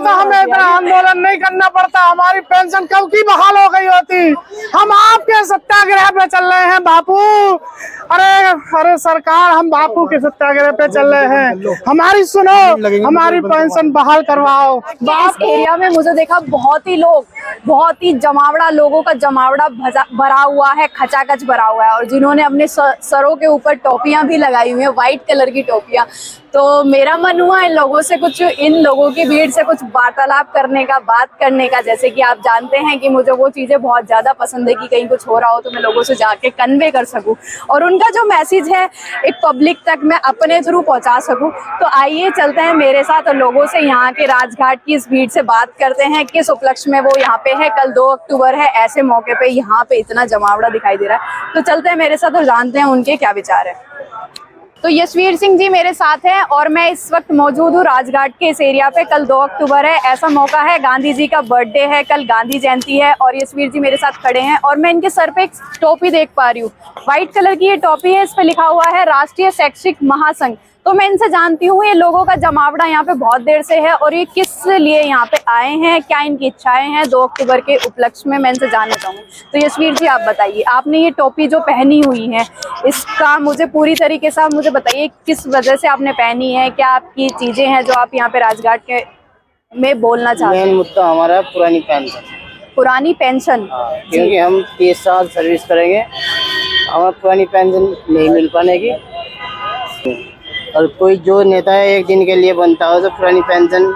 हमें इतना आंदोलन नहीं करना पड़ता, हमारी पेंशन कब की बहाल हो गई होती। हम आपके सत्याग्रह पे चल रहे हैं बापू। अरे सरकार, हम बापू के सत्याग्रह पे चल रहे हैं, हमारी सुनो, हमारी पेंशन बहाल करवाओ। इस एरिया में मुझे देखा बहुत ही जमावड़ा लोगों का जमावड़ा भरा हुआ है, खचाखच भरा हुआ है, और जिन्होंने अपने सरों के ऊपर टोपियां भी लगाई हुई है, व्हाइट कलर की टोपियां। तो मेरा मन हुआ इन लोगों की भीड़ से कुछ वार्तालाप करने का, बात करने का। जैसे कि आप जानते हैं कि मुझे वो चीजें बहुत ज्यादा पसंद है कि कहीं कुछ हो रहा हो तो मैं लोगों से जाके कन्वे कर सकूं और उनका जो मैसेज है एक पब्लिक तक मैं अपने थ्रू पहुंचा सकूं। तो आइए चलते हैं मेरे साथ और लोगों से यहाँ के राजघाट की इस भीड़ से बात करते हैं, किस उपलक्ष्य में वो यहाँ पे है। कल 2 अक्टूबर है, ऐसे मौके पे यहाँ पे इतना जमावड़ा दिखाई दे रहा है। तो चलते हैं मेरे साथ और जानते हैं उनके क्या विचार है। तो यशवीर सिंह जी मेरे साथ हैं और मैं इस वक्त मौजूद हूँ राजघाट के इस एरिया पे। कल 2 अक्टूबर है, ऐसा मौका है, गांधी जी का बर्थडे है, कल गांधी जयंती है और यशवीर जी मेरे साथ खड़े हैं और मैं इनके सर पे एक टोपी देख पा रही हूँ, व्हाइट कलर की ये टोपी है, इस पे लिखा हुआ है राष्ट्रीय शैक्षिक महासंघ। तो मैं इनसे जानती हूँ ये लोगों का जमावड़ा यहाँ पे बहुत देर से है और ये किस लिए यहाँ पे आए हैं, क्या इनकी इच्छाएं हैं 2 अक्टूबर के उपलक्ष्य में, मैं इनसे जानना चाहूँगी। तो यशवीर जी आप बताइए, आपने ये टोपी जो पहनी हुई है इसका मुझे पूरी तरीके से आप मुझे बताइए किस वजह से आपने पहनी है, क्या आपकी चीजें हैं जो आप यहाँ पे राजघाट के में बोलना चाहते हैं? मेन मुद्दा हमारा पुरानी पेंशन। पुरानी पेंशन? क्योंकि हम 30 साल सर्विस करेंगे, हमें पुरानी पेंशन नहीं मिल पाने की। और कोई जो नेता है एक दिन के लिए बनता हो तो पुरानी पेंशन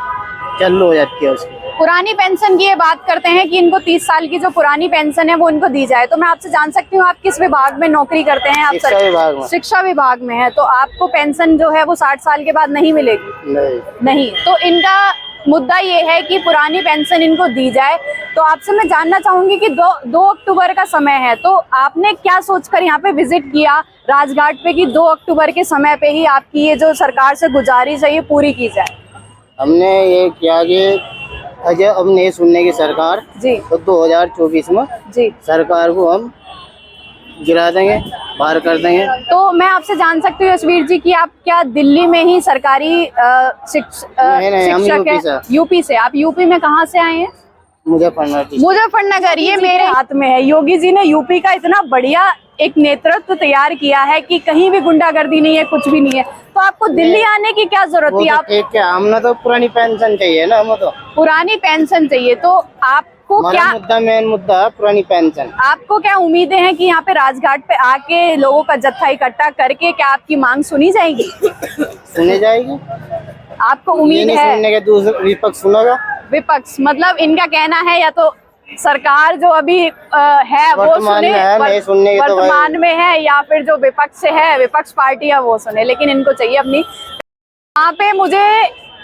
चालू हो जाती है उसकी। पुरानी पेंशन की ये बात करते हैं कि इनको 30 साल की जो पुरानी पेंशन है वो इनको दी जाए। तो मैं आपसे जान सकती हूँ आप किस विभाग में नौकरी करते हैं? आप शिक्षा विभाग में। शिक्षा विभाग में है, तो आपको पेंशन जो है वो 60 साल के बाद नहीं मिलेगी? नहीं। तो इनका मुद्दा ये है कि पुरानी पेंशन इनको दी जाए। तो आपसे मैं जानना चाहूंगी कि 2 अक्टूबर का समय है, तो आपने क्या सोचकर यहाँ पे विजिट किया राजघाट पे कि 2 अक्टूबर के समय पे ही आपकी ये जो सरकार से गुजारिश है ये पूरी की जाए? हमने ये किया कि अजय अब नहीं सुनने की सरकार जी, तो 2024 में जी सरकार को हम गिरा देंगे, बाहर कर देंगे। तो मैं आपसे जान सकती हूँ यशवीर जी कि आप क्या दिल्ली में ही सरकारी शिक्षक है? यूपी से? आप यूपी में कहाँ से आए हैं? मुजफ्फरनगर। ये मेरे हाथ में है। योगी जी ने यूपी का इतना बढ़िया एक नेतृत्व तैयार किया है कि कहीं भी गुंडागर्दी नहीं है, कुछ भी नहीं है। तो आपको दिल्ली आने की क्या जरूरत थी? आप हमने तो पुरानी पेंशन चाहिए ना, हमें तो पुरानी पेंशन चाहिए। तो आपको क्या मेन मुद्दा है पुरानी पेंशन। आपको क्या उम्मीदें हैं कि यहाँ पे राजघाट पे आके लोगों का जत्था इकट्ठा करके क्या आपकी मांग सुनी जाएगी? सुनी जाएगी। आपको उम्मीद है? सुनने के दूसरा विपक्ष सुनेगा। विपक्ष मतलब इनका कहना है या तो सरकार जो अभी है वो सुने, वर्तमान में है, या फिर जो विपक्ष है, विपक्ष पार्टी है वो सुने, लेकिन इनको चाहिए अपनी। यहाँ पे मुझे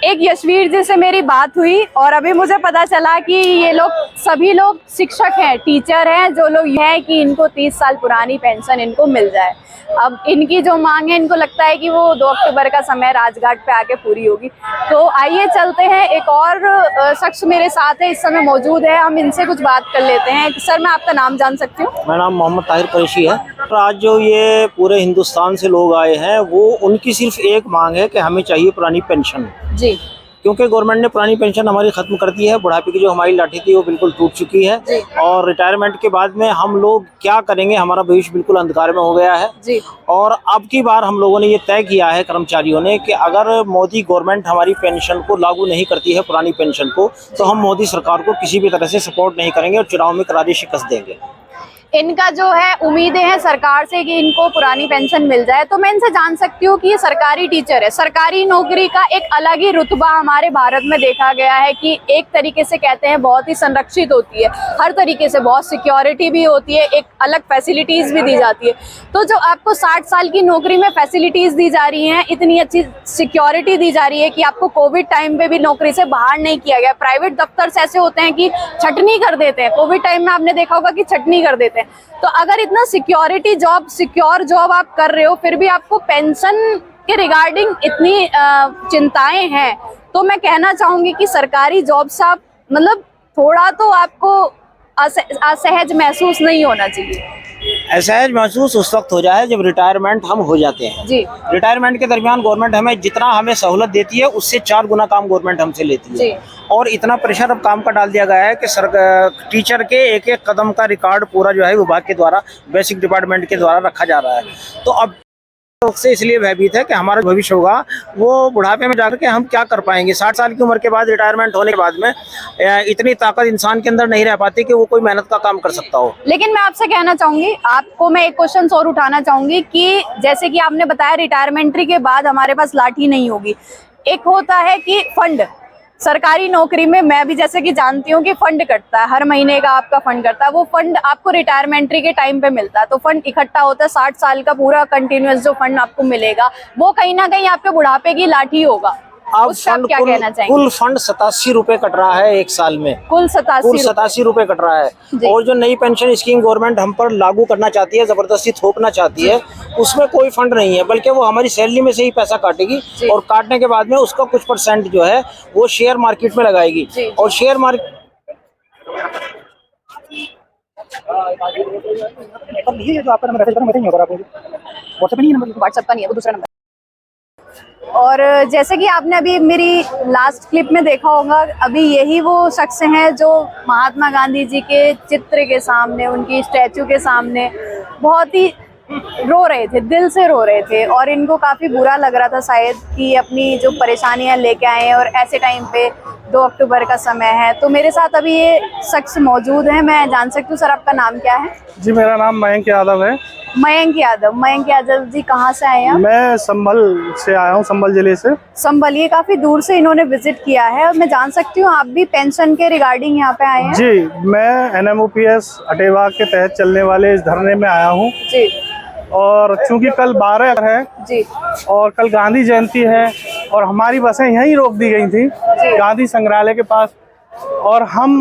एक यशवीर जी से मेरी बात हुई और अभी मुझे पता चला कि ये लोग सभी लोग शिक्षक हैं, टीचर हैं, जो लोग है कि इनको 30 साल पुरानी पेंशन इनको मिल जाए। अब इनकी जो मांग है, इनको लगता है कि वो 2 अक्टूबर का समय राजघाट पे आके पूरी होगी। तो आइए चलते हैं, एक और शख्स मेरे साथ है, इस समय मौजूद है, हम इनसे कुछ बात कर लेते हैं। सर मैं आपका नाम जान सकती हूँ? मेरा नाम मोहम्मद ताहिर कुरैशी है। तो आज जो ये पूरे हिंदुस्तान से लोग आए हैं वो उनकी सिर्फ एक मांग है कि हमें चाहिए पुरानी पेंशन जी, क्योंकि गवर्नमेंट ने पुरानी पेंशन हमारी खत्म कर दी है। बुढ़ापे की जो हमारी लाठी थी वो बिल्कुल टूट चुकी है और रिटायरमेंट के बाद में हम लोग क्या करेंगे, हमारा भविष्य बिल्कुल अंधकार में हो गया है जी। और अब की बार हम लोगों ने ये तय किया है कर्मचारियों ने कि अगर मोदी गवर्नमेंट हमारी पेंशन को लागू नहीं करती है, पुरानी पेंशन को, तो हम मोदी सरकार को किसी भी तरह से सपोर्ट नहीं करेंगे और चुनाव में करारी शिकस्त देंगे। इनका जो है उम्मीदें हैं सरकार से कि इनको पुरानी पेंशन मिल जाए। तो मैं इनसे जान सकती हूँ कि ये सरकारी टीचर है, सरकारी नौकरी का एक अलग ही रुतबा हमारे भारत में देखा गया है कि एक तरीके से कहते हैं बहुत ही संरक्षित होती है, हर तरीके से बहुत सिक्योरिटी भी होती है, एक अलग फैसिलिटीज भी दी जाती है। तो जो आपको 60 साल की नौकरी में फैसिलिटीज दी जा रही हैं, इतनी अच्छी सिक्योरिटी दी जा रही है कि आपको कोविड टाइम पे भी नौकरी से बाहर नहीं किया गया। प्राइवेट दफ्तर ऐसे होते हैं कि छटनी कर देते हैं, कोविड टाइम में आपने देखा होगा कि छटनी कर देते हैं। तो अगर इतना सिक्योरिटी जॉब, सिक्योर जॉब आप कर रहे हो, फिर भी आपको पेंशन के रिगार्डिंग इतनी चिंताएं हैं, तो मैं कहना चाहूंगी कि सरकारी जॉब से आप मतलब थोड़ा तो आपको असहज महसूस नहीं होना चाहिए। असहज महसूस उस वक्त हो जाए जब रिटायरमेंट हम हो जाते हैं। जी रिटायरमेंट के दरमियान गवर्नमेंट हमें जितना हमें सहूलत देती है उससे 4 गुना काम गवर्नमेंट हमसे लेती जी। है। और इतना प्रेशर अब काम का डाल दिया गया है कि टीचर के एक एक कदम का रिकॉर्ड पूरा जो है विभाग के द्वारा, बेसिक डिपार्टमेंट के द्वारा रखा जा रहा है। तो अब से इसलिए भयभीत है कि हमारा भविष्य होगा वो बुढ़ापे में जाकर के हम क्या कर पाएंगे। 60 साल की उम्र के बाद, रिटायरमेंट होने के बाद में इतनी ताकत इंसान के अंदर नहीं रह पाती कि वो कोई मेहनत का काम कर सकता हो। लेकिन मैं आपसे कहना चाहूंगी, आपको मैं एक क्वेश्चन और उठाना चाहूंगी कि जैसे कि आपने बताया रिटायरमेंट के बाद हमारे पास लाठी नहीं होगी। एक होता है कि फंड, सरकारी नौकरी में मैं भी जैसे कि जानती हूँ कि फंड कटता है, हर महीने का आपका फंड कटता है, वो फंड आपको रिटायरमेंट के टाइम पे मिलता है। तो फंड इकट्ठा होता है, 60 साल का पूरा कंटिन्यूअस जो फंड आपको मिलेगा वो कहीं ना कहीं आपके बुढ़ापे की लाठी होगा। अब उसका आप फंड क्या कहना चाहेंगे? कुल फंड 87 रुपए कट रहा है एक साल में। कुल 87 रुपए कट रहा है। और जो नई पेंशन स्कीम गवर्नमेंट हम पर लागू करना चाहती है, जबरदस्ती थोपना चाहती है, उसमें कोई फंड नहीं है, बल्कि वो हमारी सैलरी में से ही पैसा काटेगी और काटने के बाद में उसका कुछ परसेंट जो है वो शेयर मार्केट में लगाएगी। और शेयर मार्केट जो आपका नंबर मैसेज करो, मैसेज नहीं होगा आपको, व्हाट्सएप नहीं है नंबर, व्हाट्सएप का नहीं है, वो दूसरा नंबर। और जैसे कि आपने अभी मेरी लास्ट क्लिप में देखा होगा, अभी यही वो शख्स हैं जो महात्मा गांधी जी के चित्र के सामने, उनकी स्टैचू के सामने बहुत ही रो रहे थे, दिल से रो रहे थे। और इनको काफ़ी बुरा लग रहा था शायद कि अपनी जो परेशानियां लेके आए हैं और ऐसे टाइम पे 2 अक्टूबर का समय है। तो मेरे साथ अभी ये शख्स मौजूद है, मैं जान सकती हूँ सर आपका नाम क्या है? जी, मेरा नाम मयंक यादव है। मयंक यादव। मयंक यादव जी कहाँ से आए हैं? मैं संभल से आया हूँ, संभल जिले से। संभल, ये काफी दूर से इन्होंने विजिट किया है। और मैं जान सकती हूँ आप भी पेंशन के रिगार्डिंग यहाँ पे आए हैं? जी, मैं NMOPS अटेवा के तहत चलने वाले इस धरने में आया हूँ जी। और चूंकि कल 12 है जी और कल गांधी जयंती है और हमारी बसें यहीं रोक दी गई थी गांधी संग्रहालय के पास। और हम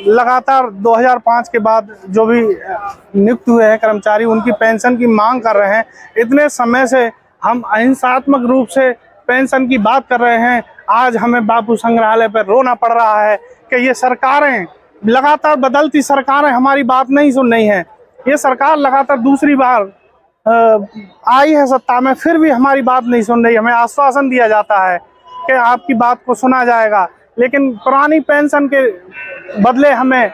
लगातार 2005 के बाद जो भी नियुक्त हुए हैं कर्मचारी, उनकी पेंशन की मांग कर रहे हैं। इतने समय से हम अहिंसात्मक रूप से पेंशन की बात कर रहे हैं। आज हमें बापू संग्रहालय पर रोना पड़ रहा है कि ये सरकारें, लगातार बदलती सरकारें हमारी बात नहीं सुन रही हैं। ये सरकार लगातार दूसरी बार आई है सत्ता में, फिर भी हमारी बात नहीं सुन रही। हमें आश्वासन दिया जाता है कि आपकी बात को सुना जाएगा, लेकिन पुरानी पेंशन के बदले हमें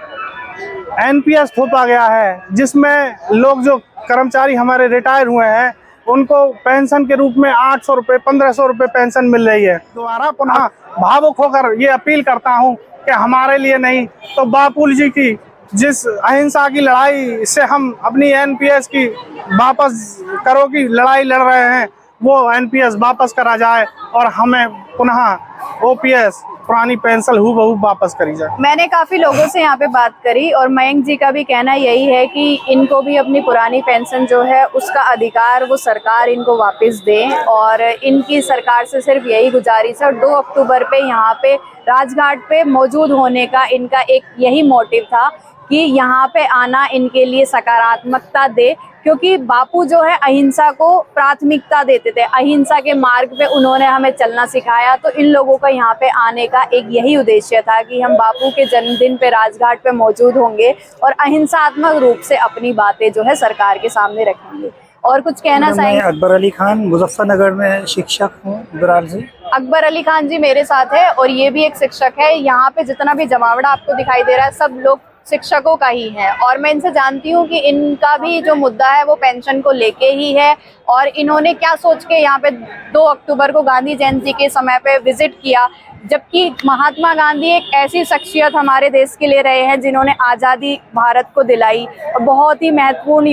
NPS थोपा गया है, जिसमें लोग जो कर्मचारी हमारे रिटायर हुए हैं उनको पेंशन के रूप में 800 रुपये 1500 रुपये पेंशन मिल रही है। दोबारा पुनः भावुक होकर ये अपील करता हूँ कि हमारे लिए नहीं तो बापू जी की जिस अहिंसा की लड़ाई से हम अपनी NPS की वापस करो की लड़ाई लड़ रहे हैं, वो NPS वापस करा जाए और हमें पुनः OPS पुरानी पेंशन हूबहू वापस करी जाए। मैंने काफी लोगों से यहाँ पे बात करी और मयंक जी का भी कहना यही है कि इनको भी अपनी पुरानी पेंशन जो है उसका अधिकार वो सरकार इनको वापस दे। और इनकी सरकार से सिर्फ यही गुजारिश है। और 2 अक्टूबर पे यहाँ पे राजघाट पे मौजूद होने का इनका एक यही मोटिव था कि यहाँ पे आना इनके लिए सकारात्मकता दे, क्योंकि बापू जो है अहिंसा को प्राथमिकता देते थे, अहिंसा के मार्ग पे उन्होंने हमें चलना सिखाया। तो इन लोगों का यहाँ पे आने का एक यही उद्देश्य था कि हम बापू के जन्मदिन पे राजघाट पे मौजूद होंगे और अहिंसात्मक रूप से अपनी बातें जो है सरकार के सामने रखेंगे। और कुछ कहना चाहेंगे? मैं अकबर अली खान, मुजफ्फरनगर में शिक्षक हूँ, बराल से। अकबर अली खान जी मेरे साथ है और ये भी एक शिक्षक है। यहाँ पे जितना भी जमावड़ा आपको दिखाई दे रहा है सब लोग शिक्षकों का ही है। और मैं इनसे जानती हूँ कि इनका भी जो मुद्दा है वो पेंशन को लेके ही है। और इन्होंने क्या सोच के यहाँ पे 2 अक्टूबर को गांधी जयंती के समय पे विजिट किया, जबकि महात्मा गांधी एक ऐसी शख्सियत हमारे देश के लिए रहे हैं जिन्होंने आज़ादी भारत को दिलाई और बहुत ही महत्वपूर्ण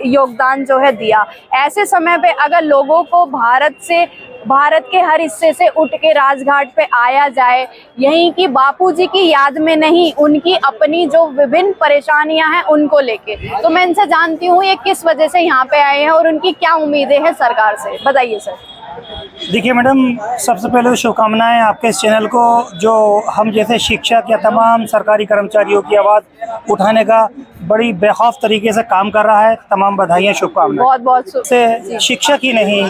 योगदान जो है दिया। ऐसे समय पे अगर लोगों को भारत के हर हिस्से से उठ के राजघाट पे आया जाए, यहीं की बापूजी की याद में नहीं, उनकी अपनी जो विभिन्न परेशानियां हैं उनको लेके, तो मैं इनसे जानती हूँ ये किस वजह से यहाँ पे आए हैं और उनकी क्या उम्मीदें हैं सरकार से। बताइए सर। देखिए मैडम, सबसे पहले तो शुभकामनाएं आपके इस चैनल को, जो हम जैसे शिक्षक या तमाम सरकारी कर्मचारियों की आवाज़ उठाने का बड़ी बेखौफ तरीके से काम कर रहा है। तमाम बधाइयाँ, शुभकामनाएं। बहुत बहुत से शिक्षक ही नहीं,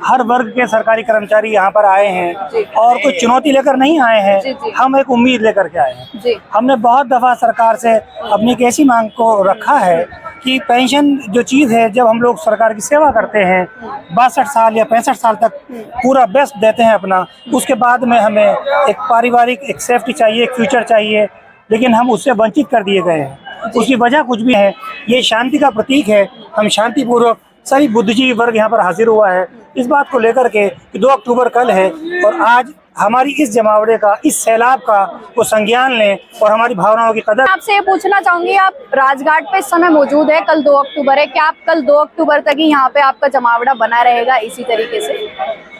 हर वर्ग के सरकारी कर्मचारी यहाँ पर आए हैं और कुछ चुनौती लेकर नहीं आए हैं, हम एक उम्मीद लेकर के आए हैं। हमने बहुत दफ़ा सरकार से अपनी एक ऐसी मांग को रखा है कि पेंशन जो चीज़ है, जब हम लोग सरकार की सेवा करते हैं 62 साल या 65 साल तक पूरा बेस्ट देते हैं अपना, उसके बाद में हमें एक पारिवारिक एक सेफ्टी चाहिए, एक फ्यूचर चाहिए, लेकिन हम उससे वंचित कर दिए गए हैं। उसकी वजह कुछ भी है, ये शांति का प्रतीक है। हम शांतिपूर्वक सभी बुद्धिजीवी वर्ग यहाँ पर हाजिर हुआ है इस बात को लेकर के कि 2 अक्टूबर कल है और आज हमारी इस जमावड़े का, इस सैलाब का वो संज्ञान लें और हमारी भावनाओं की कदर। आपसे ये पूछना चाहूंगी, आप राजघाट पे इस समय मौजूद है, कल 2 अक्टूबर है, क्या आप कल 2 अक्टूबर तक ही यहाँ पे आपका जमावड़ा बना रहेगा इसी तरीके से?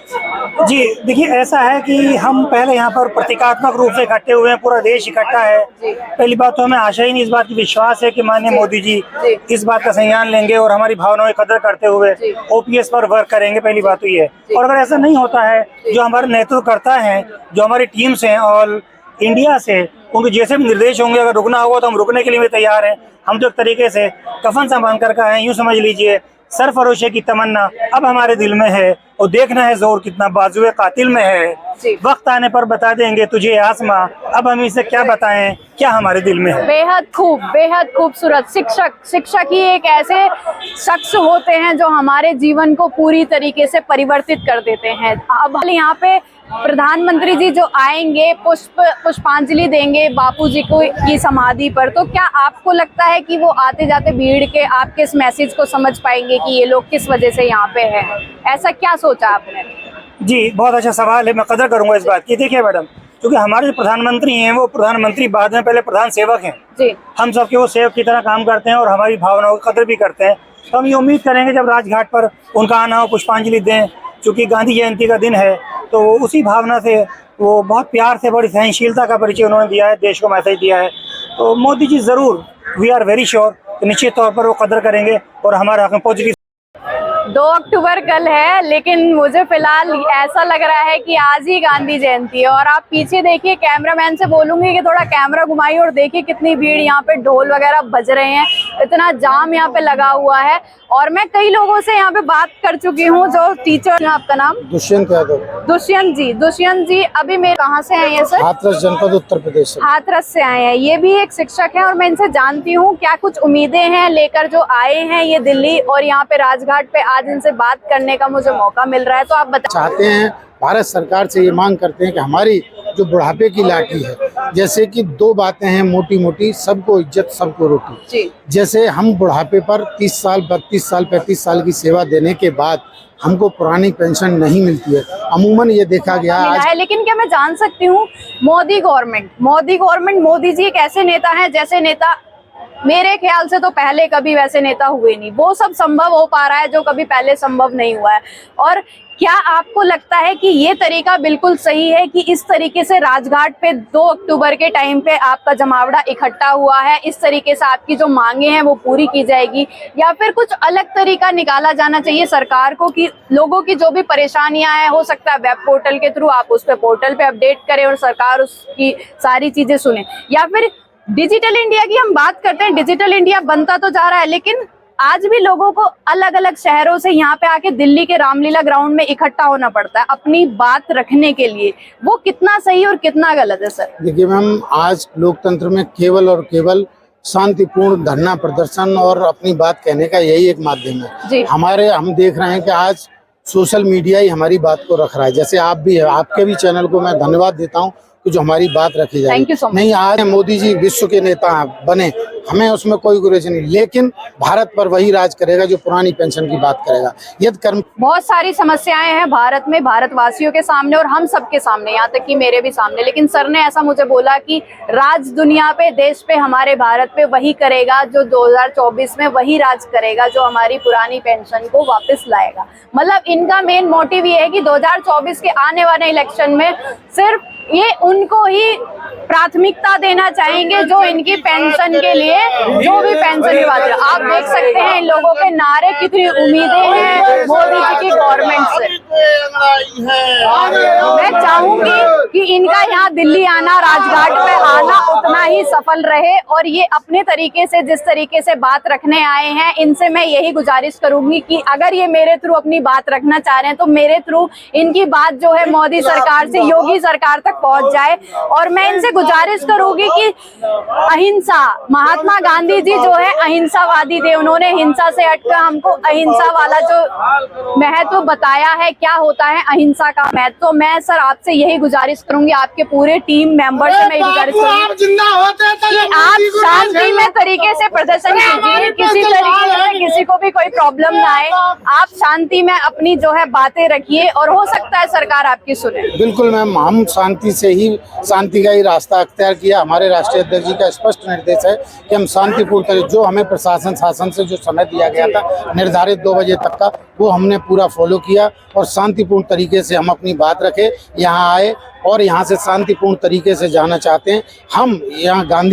जी देखिए, ऐसा है कि हम पहले यहाँ पर प्रतीकात्मक रूप से इकट्ठे हुए हैं, पूरा देश इकट्ठा है। पहली बात तो हमें आशा ही नहीं, इस बात की विश्वास है कि माननीय मोदी जी इस बात का संज्ञान लेंगे और हमारी भावनाओं की कदर करते हुए ओपीएस पर वर्क करेंगे। पहली बात तो ये है। और अगर ऐसा नहीं होता है, जो हमारे नेतृत्वकर्ता हैं, जो हमारी टीम्स हैं ऑल इंडिया से, उनके जैसे भी निर्देश होंगे, अगर रुकना होगा तो हम रुकने के लिए भी तैयार हैं। हम तो एक तरीके से कफन सा बांध कर आए, यूँ समझ लीजिए। सरफरोशी की तमन्ना अब हमारे दिल में है और देखना है जोर कितना बाजुए कातिल में है। वक्त आने पर बता देंगे तुझे आसमां, अब हम इसे क्या बताएं क्या हमारे दिल में है। बेहद खूबसूरत। शिक्षक ही एक ऐसे शख्स होते हैं जो हमारे जीवन को पूरी तरीके से परिवर्तित कर देते हैं। अब यहाँ पे प्रधानमंत्री जी जो आएंगे, पुष्पांजलि देंगे बापूजी को की समाधि पर, तो क्या आपको लगता है कि वो आते जाते भीड़ के आपके इस मैसेज को समझ पाएंगे कि ये लोग किस वजह से यहाँ पे हैं? ऐसा क्या सोचा आपने? जी बहुत अच्छा सवाल है, मैं कदर करूंगा इस बात की। देखिए मैडम, क्योंकि हमारे जो प्रधानमंत्री हैं वो प्रधानमंत्री बाद में पहले प्रधान सेवक हैं जी। हम सबके वो सेवक की तरह काम करते हैं और हमारी भावनाओं की कदर भी करते हैं। तो हम ये उम्मीद करेंगे जब राजघाट पर उनका आना हो, पुष्पांजलि दें। चूँकि गांधी जयंती का दिन है तो उसी भावना से, वो बहुत प्यार से, बड़ी सहनशीलता का परिचय उन्होंने दिया है, देश को मैसेज दिया है। तो मोदी जी ज़रूर, वी आर वेरी श्योर, निश्चित तौर पर वो कदर करेंगे और हमारे हक़ में पॉजिटिव। 2 अक्टूबर कल है, लेकिन मुझे फिलहाल ऐसा लग रहा है कि आज ही गांधी जयंती है। और आप पीछे देखिए, कैमरामैन से बोलूंगी कि थोड़ा कैमरा घुमाइए और देखिए कितनी भीड़, यहाँ पे ढोल वगैरह बज रहे हैं, इतना जाम यहाँ पे लगा हुआ है। और मैं कई लोगों से यहाँ पे बात कर चुकी हूँ जो टीचर। आपका नाम? दुष्यंत यादव। दुष्यंत जी अभी मेरे कहाँ से आए हैं सर? हाथरस जनपद उत्तर प्रदेश से। हाथरस से आए हैं। ये भी एक शिक्षक हैं और मैं इनसे जानती हूँ क्या कुछ उम्मीदें हैं लेकर जो आए हैं ये दिल्ली, और यहाँ पे राजघाट पे आज इनसे बात करने का मुझे मौका मिल रहा है। तो आप बता। चाहते हैं, भारत सरकार से ये मांग करते हैं कि हमारी जो बुढ़ापे की लाठी है, जैसे कि 2 बातें हैं मोटी मोटी, सबको इज्जत सबको रोटी। जैसे हम बुढ़ापे पर 30 साल 32 साल 35 साल की सेवा देने के बाद हमको पुरानी पेंशन नहीं मिलती है। अमूमन ये देखा गया आज है। लेकिन क्या मैं जान सकती हूँ, मोदी गवर्नमेंट, मोदी जी एक ऐसे नेता हैं, जैसे नेता मेरे ख्याल से तो पहले कभी वैसे नेता हुए नहीं। वो सब संभव हो पा रहा है जो कभी पहले संभव नहीं हुआ है। और क्या आपको लगता है कि ये तरीका बिल्कुल सही है कि इस तरीके से राजघाट पे 2 अक्टूबर के टाइम पे आपका जमावड़ा इकट्ठा हुआ है, इस तरीके से आपकी जो मांगे हैं वो पूरी की जाएगी, या फिर कुछ अलग तरीका निकाला जाना चाहिए सरकार को कि लोगों की जो भी परेशानियां हैं, हो सकता है वेब पोर्टल के थ्रू आप उस पे पोर्टल पे अपडेट करें और सरकार उसकी सारी चीजें सुने? या फिर डिजिटल इंडिया की हम बात करते हैं, डिजिटल इंडिया बनता तो जा रहा है, लेकिन आज भी लोगों को अलग अलग शहरों से यहाँ पे आके दिल्ली के रामलीला ग्राउंड में इकट्ठा होना पड़ता है अपनी बात रखने के लिए। वो कितना सही और कितना गलत है सर? देखिए मैम, आज लोकतंत्र में केवल और केवल शांतिपूर्ण धरना प्रदर्शन और अपनी बात कहने का यही एक माध्यम है। हम देख रहे हैं कि आज सोशल मीडिया ही हमारी बात को रख रहा है। जैसे आप भी है, आपके भी चैनल को मैं धन्यवाद देता हूँ कि जो हमारी बात रखी जाए। नहीं, आज मोदी जी विश्व के नेता बने, हमें उसमें कोई गुरेज नहीं, लेकिन भारत पर वही राज करेगा जो पुरानी पेंशन की बात करेगा। यदि कर्म बहुत सारी समस्याएं हैं भारत में, भारतवासियों के सामने और हम सबके सामने, यहाँ तक कि मेरे भी सामने, लेकिन सर ने ऐसा मुझे बोला कि राज दुनिया पे, देश पे, हमारे भारत पे वही करेगा जो 2024 में वही राज करेगा जो हमारी पुरानी पेंशन को वापस लाएगा। मतलब इनका मेन मोटिव ये है कि 2024 के आने वाले इलेक्शन में सिर्फ ये उनको ही प्राथमिकता देना चाहेंगे जो इनकी पेंशन के लिए, जो भी पेंशन की बात है। आप देख सकते हैं इन लोगों के नारे, कितनी उम्मीदें हैं मोदी जी की गवर्नमेंट से। मैं चाहूंगी कि इनका यहाँ दिल्ली आना, राजघाट पे आना उतना ही सफल रहे और ये अपने तरीके से जिस तरीके से बात रखने आए हैं, इनसे मैं यही गुजारिश करूंगी कि अगर ये मेरे थ्रू अपनी बात रखना चाह रहे हैं तो मेरे थ्रू इनकी बात जो है मोदी सरकार से योगी सरकार तक पहुंच जाए। और मैं इनसे गुजारिश करूंगी कि अहिंसा, महात्मा गांधी जी जो है अहिंसावादी थे, उन्होंने हिंसा से हटकर हमको अहिंसा वाला जो महत्व बताया है, क्या होता है अहिंसा का महत्व। तो मैं सर आपसे यही गुजारिश करूंगी, आपके पूरे टीम मेंबर से मैं यही गुजारिश करूंगी कि आप शांतिमय तरीके से प्रदर्शन कीजिए, किसी तरीके से किसी को भी कोई प्रॉब्लम ना आए। आप शांति में अपनी जो है बातें रखिए और हो सकता है सरकार आपकी सुने। बिल्कुल मैम, हम शांति का ही रास्ता अख्तियार किया। हमारे राष्ट्रीय अध्यक्ष जी का स्पष्ट निर्देश है कि हम शांतिपूर्ण तरीके, जो हमें प्रशासन शासन से जो समय दिया गया था निर्धारित 2 बजे तक का, वो हमने पूरा फॉलो किया और शांतिपूर्ण तरीके से हम अपनी बात रखे, यहाँ आए और यहाँ से शांतिपूर्ण तरीके से जाना चाहते हैं। हम यहाँ गांधी